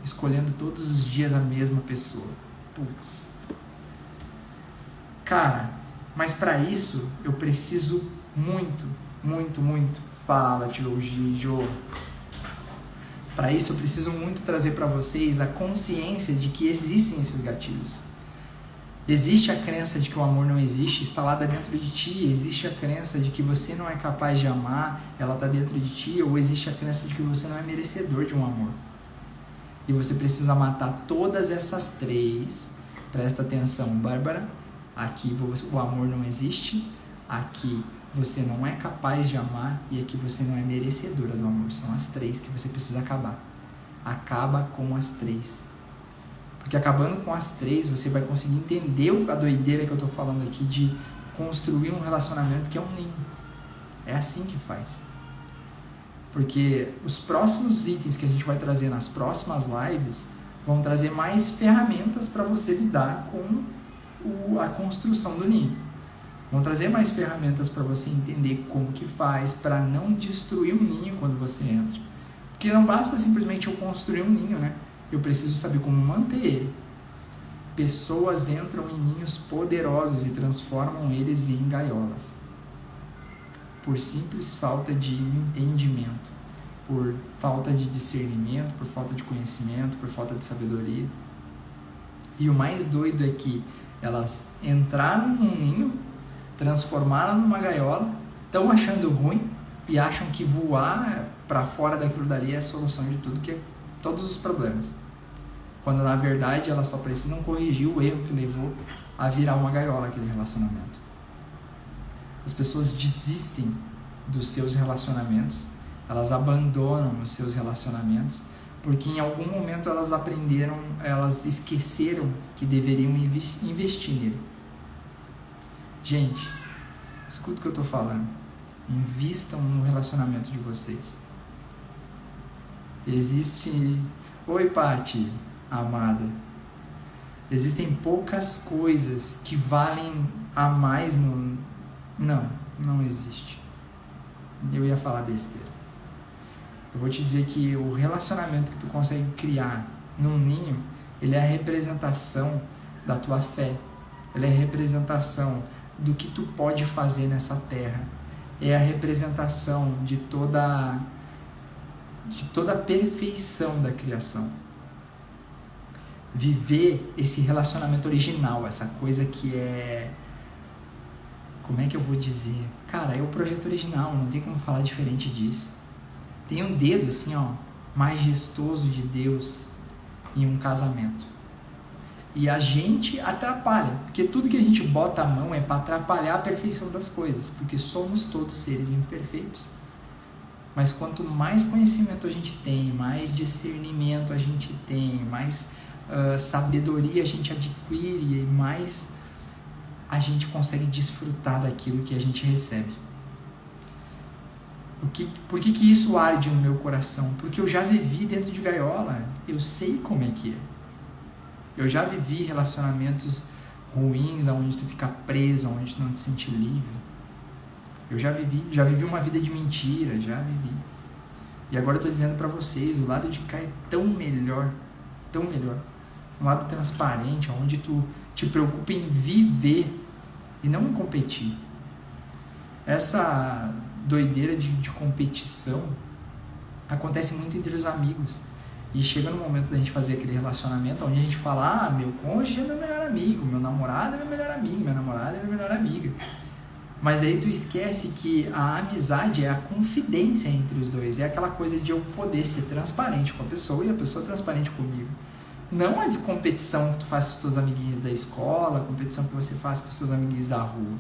escolhendo todos os dias a mesma pessoa. Putz. Cara, mas para isso eu preciso muito. Fala, tio Gijo. Para isso eu preciso muito trazer para vocês a consciência de que existem esses gatilhos. Existe a crença de que o amor não existe instalada dentro de ti, existe a crença de que você não é capaz de amar, ela está dentro de ti, ou existe a crença de que você não é merecedor de um amor. E você precisa matar todas essas três. Presta atenção, Bárbara. Aqui o amor não existe, aqui você não é capaz de amar e aqui você não é merecedora do amor. São as três que você precisa acabar. Acaba com as três. Porque acabando com as três, você vai conseguir entender a doideira que eu estou falando aqui de construir um relacionamento que é um ninho. É assim que faz. Porque os próximos itens que a gente vai trazer nas próximas lives vão trazer mais ferramentas para você lidar com a construção do ninho. Vão trazer mais ferramentas para você entender como que faz para não destruir um ninho quando você entra. Porque não basta simplesmente eu construir um ninho, né? Eu preciso saber como manter ele. Pessoas entram em ninhos poderosos e transformam eles em gaiolas. Por simples falta de entendimento, por falta de discernimento, por falta de conhecimento, por falta de sabedoria. E o mais doido é que elas entraram num ninho, transformaram numa gaiola, estão achando ruim e acham que voar para fora daquilo dali é a solução de tudo, que é todos os problemas. Quando na verdade elas só precisam corrigir o erro que levou a virar uma gaiola aquele relacionamento. As pessoas desistem dos seus relacionamentos, elas abandonam os seus relacionamentos, porque em algum momento elas aprenderam, elas esqueceram que deveriam investir nele. Gente, escuta o que eu estou falando. Invistam no relacionamento de vocês. Oi, Pati, amada. Existem poucas coisas que valem a mais no... Não existe. Eu ia falar besteira. Eu vou te dizer que o relacionamento que tu consegue criar num ninho, ele é a representação da tua fé. Ele é a representação do que tu pode fazer nessa terra. É a representação de toda a perfeição da criação. Viver esse relacionamento original, essa coisa que é... Como é que eu vou dizer? Cara, é o projeto original, não tem como falar diferente disso. Tem um dedo assim, ó, majestoso de Deus em um casamento. E a gente atrapalha, porque tudo que a gente bota a mão é para atrapalhar a perfeição das coisas, porque somos todos seres imperfeitos. Mas quanto mais conhecimento a gente tem, mais discernimento a gente tem, mais sabedoria a gente adquire, e mais a gente consegue desfrutar daquilo que a gente recebe. Por que isso arde no meu coração? Porque eu já vivi dentro de gaiola, eu sei como é que é. Eu já vivi relacionamentos ruins, onde tu fica preso, onde tu não te sente livre. Eu já vivi uma vida de mentira, já vivi. E agora eu tô dizendo pra vocês, o lado de cá é tão melhor. Um lado transparente, onde tu te preocupa em viver e não em competir. Essa doideira de competição acontece muito entre os amigos. E chega no momento da gente fazer aquele relacionamento onde a gente fala, meu cônjuge é meu melhor amigo, meu namorado é meu melhor amigo, minha namorada é minha melhor amiga. Mas aí tu esquece que a amizade é a confidência entre os dois, é aquela coisa de eu poder ser transparente com a pessoa e a pessoa transparente comigo. Não a de competição que tu faz com os teus amiguinhos da escola, competição que você faz com os seus amiguinhos da rua.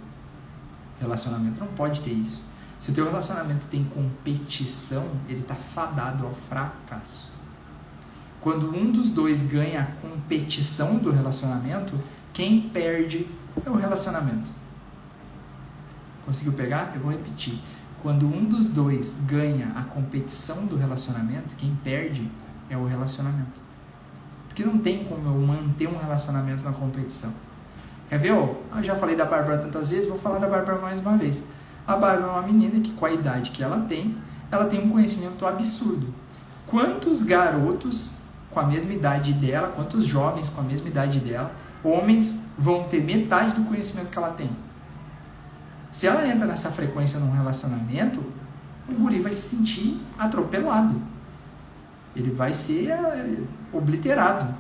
Relacionamento não pode ter isso. Se o teu relacionamento tem competição, ele está fadado ao fracasso. Quando um dos dois ganha a competição do relacionamento, quem perde é o relacionamento. Conseguiu pegar? Eu vou repetir. Quando um dos dois ganha a competição do relacionamento, quem perde é o relacionamento. Porque não tem como eu manter um relacionamento na competição. Quer ver? Eu já falei da Bárbara tantas vezes, vou falar da Bárbara mais uma vez. A Bárbara é uma menina que, com a idade que ela tem um conhecimento absurdo. Quantos garotos com a mesma idade dela, quantos jovens com a mesma idade dela, homens, vão ter metade do conhecimento que ela tem? Se ela entra nessa frequência num relacionamento, o guri vai se sentir atropelado. Ele vai ser obliterado.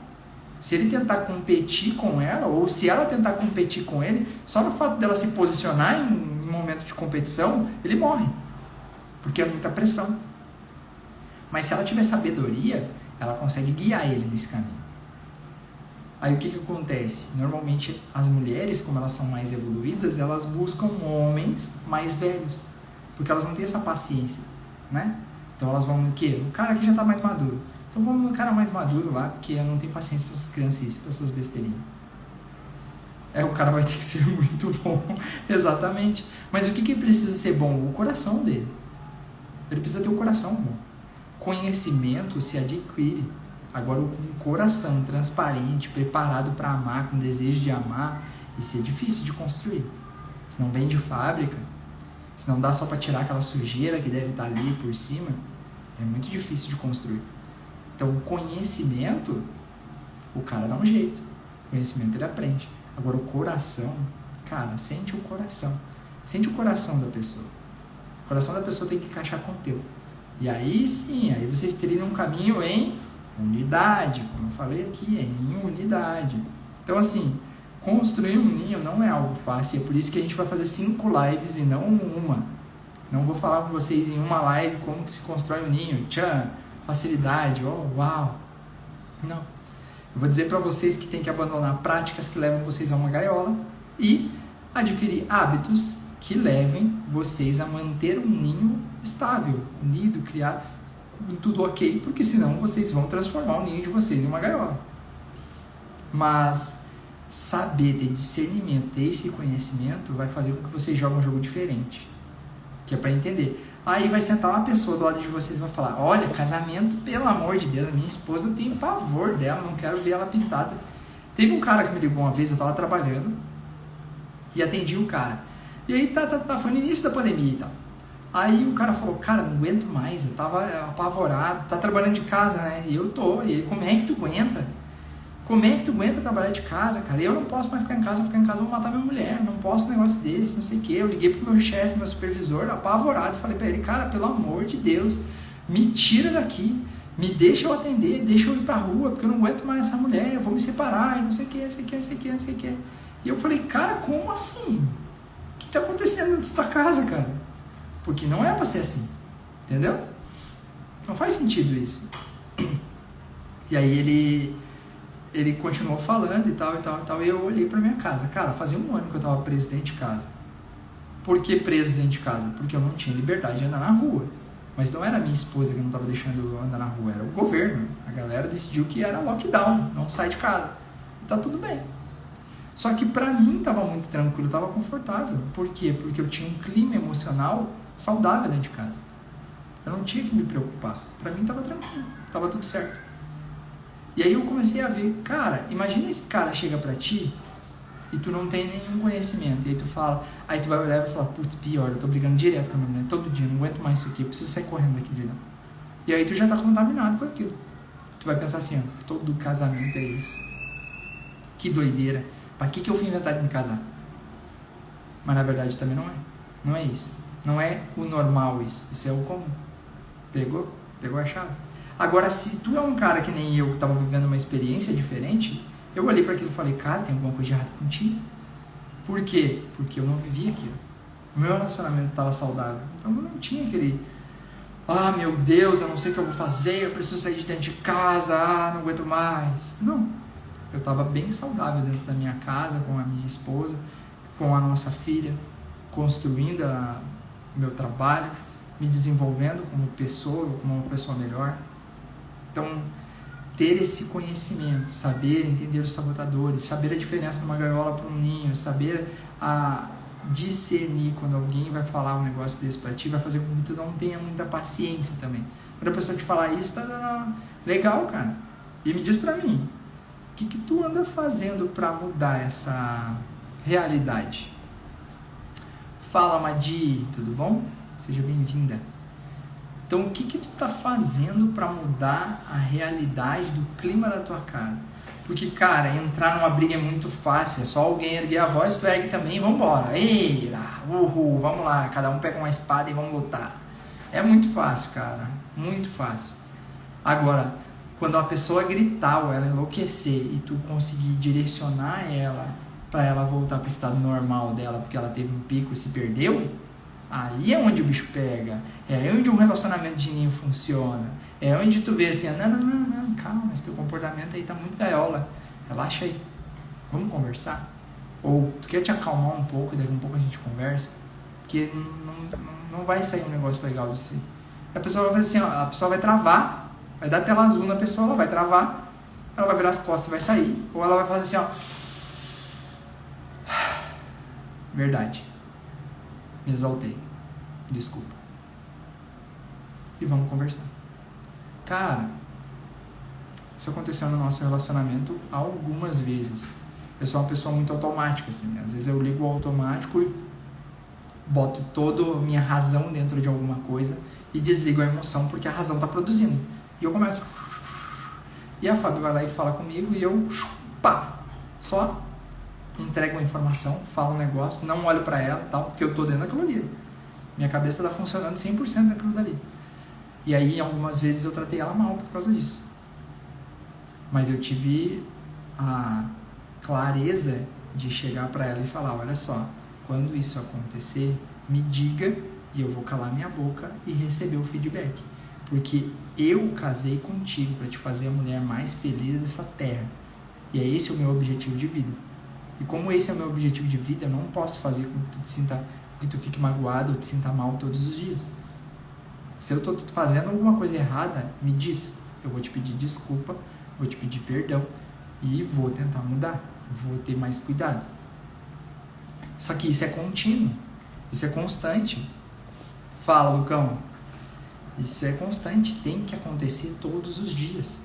Se ele tentar competir com ela, ou se ela tentar competir com ele, só no fato dela se posicionar em momento de competição, ele morre. Porque é muita pressão. Mas se ela tiver sabedoria, ela consegue guiar ele nesse caminho. Aí o que acontece? Normalmente as mulheres, como elas são mais evoluídas, elas buscam homens mais velhos. Porque elas não têm essa paciência, né? Então elas vão no quê? O cara que já está mais maduro. Então vamos no cara mais maduro lá, porque eu não tenho paciência para essas crianças, para essas besteirinhas. O cara vai ter que ser muito bom. Exatamente. Mas o que precisa ser bom? O coração dele. Ele precisa ter um coração bom. Conhecimento se adquire. Agora, com um coração transparente, preparado para amar, com desejo de amar, isso é difícil de construir. Se não vem de fábrica, se não dá só para tirar aquela sujeira que deve estar ali por cima, é muito difícil de construir. Então, o conhecimento, o cara dá um jeito. O conhecimento ele aprende. Agora, o coração, cara, sente o coração. Sente o coração da pessoa. O coração da pessoa tem que encaixar com o teu. E aí sim, aí vocês teriam um caminho em unidade, como eu falei aqui, em unidade. Então, assim, construir um ninho não é algo fácil, é por isso que a gente vai fazer 5 lives e não uma. Não vou falar com vocês em uma live como que se constrói um ninho, tchan, facilidade, oh, uau. Não. Eu vou dizer para vocês que tem que abandonar práticas que levam vocês a uma gaiola e adquirir hábitos que levem vocês a manter um ninho estável, unido, criado, tudo ok, porque senão vocês vão transformar o ninho de vocês em uma gaiola. Mas saber, ter discernimento, ter esse conhecimento vai fazer com que vocês joguem um jogo diferente, que é para entender. Aí vai sentar uma pessoa do lado de vocês e vai falar, olha, casamento, pelo amor de Deus, a minha esposa, eu tenho pavor dela, não quero ver ela pintada. Teve um cara que me ligou uma vez, eu tava trabalhando e atendi o cara. E aí foi no início da pandemia e tal. Aí o cara falou, cara, não aguento mais, eu tava apavorado, tá trabalhando de casa, né? E eu tô, e ele, como é que tu aguenta? Como é que tu aguenta trabalhar de casa, cara? Eu não posso mais ficar em casa, eu vou matar minha mulher, não posso um negócio desse, não sei o quê. Eu liguei pro meu chefe, meu supervisor, apavorado, falei pra ele, cara, pelo amor de Deus, me tira daqui, me deixa eu atender, deixa eu ir pra rua, porque eu não aguento mais essa mulher, eu vou me separar, e não sei o quê, não sei o quê, não sei o quê, não sei o quê. E eu falei, cara, como assim? O que tá acontecendo dentro da tua casa, cara? Porque não é pra ser assim, entendeu? Não faz sentido isso. E aí ele ele continuou falando e tal, e eu olhei pra minha casa. Cara, fazia um ano que eu tava preso dentro de casa. Por que preso dentro de casa? Porque eu não tinha liberdade de andar na rua. Mas não era a minha esposa que não tava deixando eu andar na rua, era o governo. A galera decidiu que era lockdown, não sai de casa. E tá tudo bem. Só que pra mim tava muito tranquilo, tava confortável. Por quê? Porque eu tinha um clima emocional saudável dentro de casa. Eu não tinha que me preocupar. Pra mim tava tranquilo, tava tudo certo. E aí eu comecei a ver, cara, imagina esse cara chega pra ti e tu não tem nenhum conhecimento. E aí tu fala, aí tu vai olhar e vai falar, putz, pior, eu tô brigando direto com a minha mulher, todo dia, não aguento mais isso aqui, eu preciso sair correndo daqui de lá. E aí tu já tá contaminado com aquilo. Tu vai pensar assim, ó, todo casamento é isso. Que doideira. Pra que eu fui inventar de me casar? Mas na verdade também não é. Não é isso. Não é o normal isso. Isso é o comum. Pegou? Pegou a chave. Agora, se tu é um cara que nem eu, que tava vivendo uma experiência diferente, eu olhei para aquilo e falei, cara, tem alguma coisa de errado contigo. Por quê? Porque eu não vivia aquilo. O meu relacionamento estava saudável. Então eu não tinha aquele, ah, meu Deus, eu não sei o que eu vou fazer, eu preciso sair de dentro de casa, não aguento mais. Não. Eu estava bem saudável dentro da minha casa, com a minha esposa, com a nossa filha, construindo o meu trabalho, me desenvolvendo como pessoa, como uma pessoa melhor. Então, ter esse conhecimento, saber entender os sabotadores, saber a diferença de uma gaiola para um ninho, saber discernir quando alguém vai falar um negócio desse para ti, vai fazer com que tu não tenha muita paciência também. Quando a pessoa te falar isso, tá legal, cara. E me diz pra mim, o que tu anda fazendo para mudar essa realidade? Fala, Madi, tudo bom? Seja bem-vinda. Então, o que tu tá fazendo para mudar a realidade do clima da tua casa? Porque, cara, entrar numa briga é muito fácil. É só alguém erguer a voz, tu ergue também e vambora. Ei, uhul, vamos lá. Cada um pega uma espada e vamos lutar. É muito fácil, cara. Muito fácil. Agora, quando uma pessoa gritar ou ela enlouquecer e tu conseguir direcionar ela para ela voltar para o estado normal dela, porque ela teve um pico e se perdeu, aí é onde o bicho pega, é onde um relacionamento de ninho funciona, é onde tu vê assim, não, calma, esse teu comportamento aí tá muito gaiola, relaxa aí, vamos conversar? Ou tu quer te acalmar um pouco e daqui a pouco a gente conversa? Porque não vai sair um negócio legal disso aí. A pessoa vai fazer assim, ó, a pessoa vai travar, vai dar tela azul na pessoa, ela vai travar, ela vai virar as costas e vai sair, ou ela vai fazer assim, ó, verdade, me exaltei, desculpa, e vamos conversar. Cara, isso aconteceu no nosso relacionamento algumas vezes. Eu sou uma pessoa muito automática, assim, às vezes eu ligo o automático e boto toda a minha razão dentro de alguma coisa e desligo a emoção porque a razão está produzindo, e eu começo, e a Fábio vai lá e fala comigo e eu, pá, só entrego uma informação, falo um negócio, não olho pra ela, tal, porque eu tô dentro daquilo ali. Minha cabeça tá funcionando 100% daquilo dali. E aí, algumas vezes eu tratei ela mal por causa disso. Mas eu tive a clareza de chegar pra ela e falar, olha só, quando isso acontecer, me diga e eu vou calar minha boca e receber o feedback. Porque eu casei contigo pra te fazer a mulher mais feliz dessa terra. E é esse o meu objetivo de vida. E como esse é o meu objetivo de vida, eu não posso fazer com que tu te sinta, com que tu fique magoado ou te sinta mal todos os dias. Se eu tô fazendo alguma coisa errada, me diz. Eu vou te pedir desculpa, vou te pedir perdão e vou tentar mudar. Vou ter mais cuidado. Só que isso é contínuo, isso é constante. Fala, Lucão. Isso é constante, tem que acontecer todos os dias.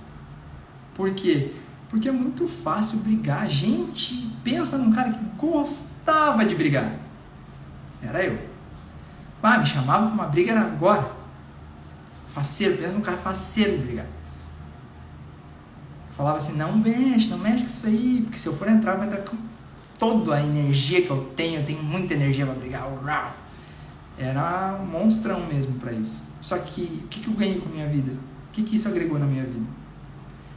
Por quê? Porque é muito fácil brigar. A gente pensa num cara que gostava de brigar. Era eu. Me chamava pra uma briga, era agora. Faceiro, pensa num cara faceiro de brigar. Falava assim, não mexe com isso aí, porque se eu for entrar, eu vou entrar com toda a energia que eu tenho muita energia pra brigar. Era um monstrão mesmo pra isso. Só que, o que eu ganhei com a minha vida? O que isso agregou na minha vida?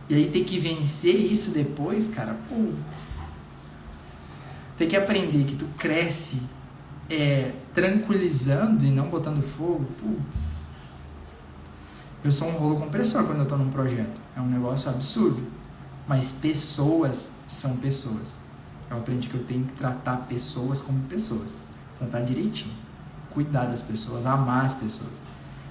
E aí ter que vencer isso depois, cara, putz. Tem que aprender que tu cresce tranquilizando e não botando fogo, putz. Eu sou um rolo compressor quando eu tô num projeto. É um negócio absurdo. Mas pessoas são pessoas. Eu aprendi que eu tenho que tratar pessoas como pessoas. Tratar direitinho. Cuidar das pessoas, amar as pessoas.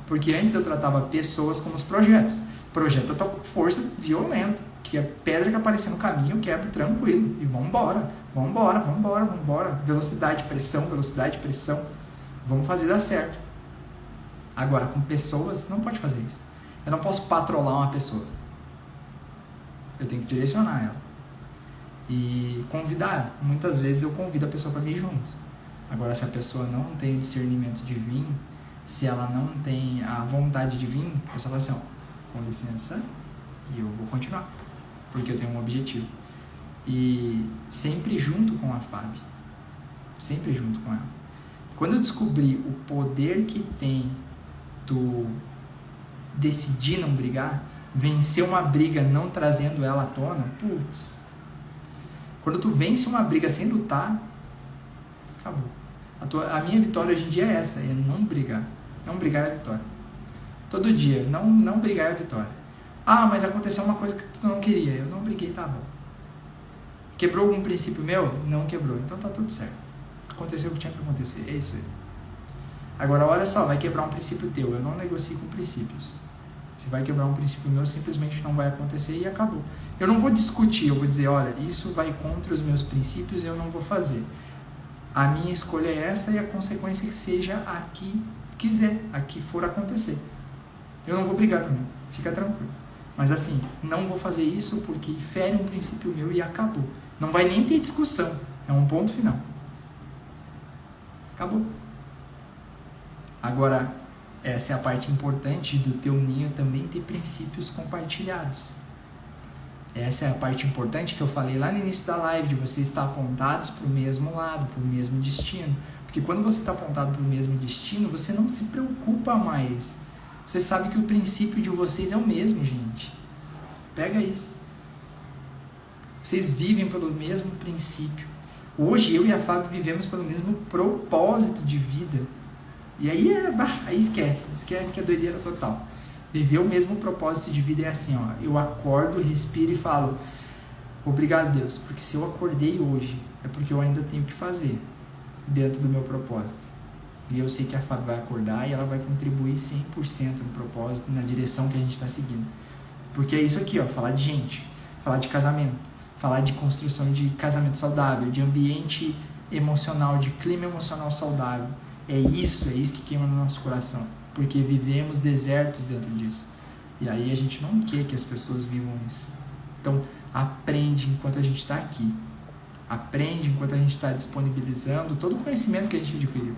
Porque antes eu tratava pessoas como os projetos. Projeto eu tô com força violenta. Que é pedra que aparecer no caminho, eu quebro tranquilo. E vambora. Velocidade, pressão. Vamos fazer dar certo. Agora, com pessoas, não pode fazer isso. Eu não posso patrolar uma pessoa. Eu tenho que direcionar ela. E convidar. Muitas vezes eu convido a pessoa para vir junto. Agora, se a pessoa não tem o discernimento de vir, se ela não tem a vontade de vir, eu só falo assim, ó, com licença, e eu vou continuar. Porque eu tenho um objetivo. E sempre junto com a Fábio. Sempre junto com ela. Quando eu descobri o poder que tem tu decidir não brigar, vencer uma briga não trazendo ela à tona, putz. Quando tu vence uma briga sem lutar, acabou. A minha vitória hoje em dia é essa, é não brigar. Não brigar é a vitória. Todo dia, não brigar é a vitória. Ah, mas aconteceu uma coisa que tu não queria. Eu não briguei, tá bom. Quebrou algum princípio meu? Não quebrou. Então tá tudo certo. Aconteceu o que tinha que acontecer. É isso aí. Agora, olha só, vai quebrar um princípio teu. Eu não negocio com princípios. Se vai quebrar um princípio meu, simplesmente não vai acontecer e acabou. Eu não vou discutir, eu vou dizer, olha, isso vai contra os meus princípios e eu não vou fazer. A minha escolha é essa e a consequência que seja a que quiser, a que for acontecer. Eu não vou brigar também, fica tranquilo. Mas assim, não vou fazer isso porque fere um princípio meu e acabou. Não vai nem ter discussão, é um ponto final. Acabou. Agora, essa é a parte importante do teu ninho também ter princípios compartilhados. Essa é a parte importante que eu falei lá no início da live, de vocês estar apontados para o mesmo lado, para o mesmo destino. Porque quando você está apontado para o mesmo destino, você não se preocupa mais. Você sabe que o princípio de vocês é o mesmo, gente. Pega isso. Vocês vivem pelo mesmo princípio. Hoje eu e a Fábio vivemos pelo mesmo propósito de vida. E aí, aí esquece que é doideira total. Viver o mesmo propósito de vida é assim, ó. Eu acordo, respiro e falo, obrigado, Deus, porque se eu acordei hoje, é porque eu ainda tenho que fazer dentro do meu propósito. E eu sei que a Fábio vai acordar e ela vai contribuir 100% no propósito, na direção que a gente está seguindo. Porque é isso aqui, ó, falar de gente, falar de casamento, falar de construção de casamento saudável, de ambiente emocional, de clima emocional saudável. É isso que queima no nosso coração. Porque vivemos desertos dentro disso. E aí a gente não quer que as pessoas vivam isso. Então, aprende enquanto a gente está aqui. Aprende enquanto a gente está disponibilizando todo o conhecimento que a gente adquiriu.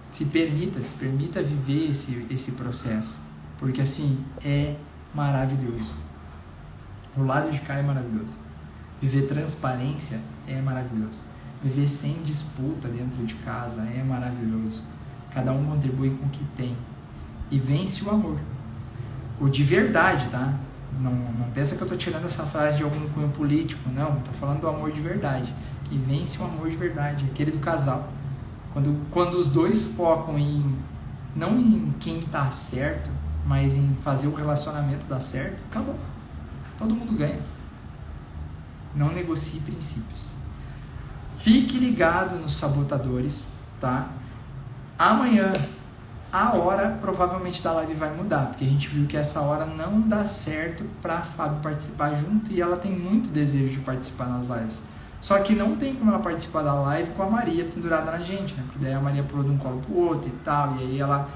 Se permita viver esse processo. Porque assim, é maravilhoso. O lado de cá é maravilhoso. Viver transparência é maravilhoso. Viver sem disputa dentro de casa é maravilhoso. Cada um contribui com o que tem. E vence o amor. O de verdade, tá? Não pensa que eu tô tirando essa frase de algum cunho político. Não, tô falando do amor de verdade. Que vence o amor de verdade. Aquele do casal. Quando os dois focam não em quem tá certo, mas em fazer o relacionamento dar certo, acabou. Todo mundo ganha. Não negocie princípios. Fique ligado nos sabotadores, tá? Amanhã, a hora provavelmente da live vai mudar, porque a gente viu que essa hora não dá certo pra Fábio participar junto e ela tem muito desejo de participar nas lives. Só que não tem como ela participar da live com a Maria pendurada na gente, né? Porque daí a Maria pulou de um colo pro outro e tal, e aí ela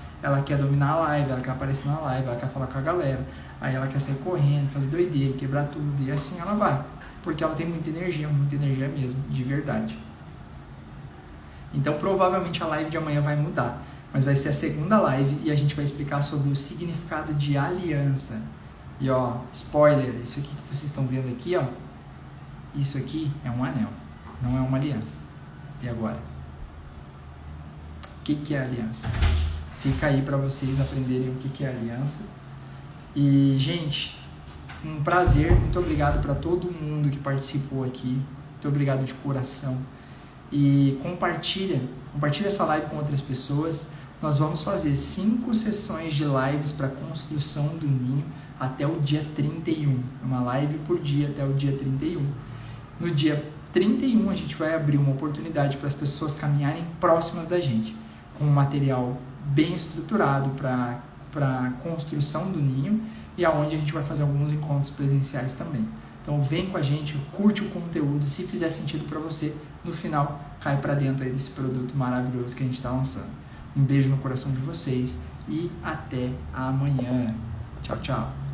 quer dominar a live, ela quer aparecer na live, ela quer falar com a galera, aí ela quer sair correndo, fazer doideira, quebrar tudo, e assim ela vai. Porque ela tem muita energia mesmo, de verdade. Então provavelmente a live de amanhã vai mudar, mas vai ser a segunda live e a gente vai explicar sobre o significado de aliança. E ó, spoiler, isso aqui que vocês estão vendo aqui, ó, isso aqui é um anel, não é uma aliança. E agora? O que é aliança? Fica aí para vocês aprenderem o que é aliança. E gente, um prazer, muito obrigado para todo mundo que participou aqui, muito obrigado de coração. E compartilha essa live com outras pessoas. nós vamos fazer 5 sessões de lives para construção do ninho até o dia 31. Uma live por dia até o dia 31. No dia 31 a gente vai abrir uma oportunidade para as pessoas caminharem próximas da gente, com um material bem estruturado para construção do ninho, e aonde a gente vai fazer alguns encontros presenciais também. Então vem com a gente, curte o conteúdo, se fizer sentido para você, no final cai para dentro aí desse produto maravilhoso que a gente está lançando. Um beijo no coração de vocês e até amanhã. Tchau, tchau.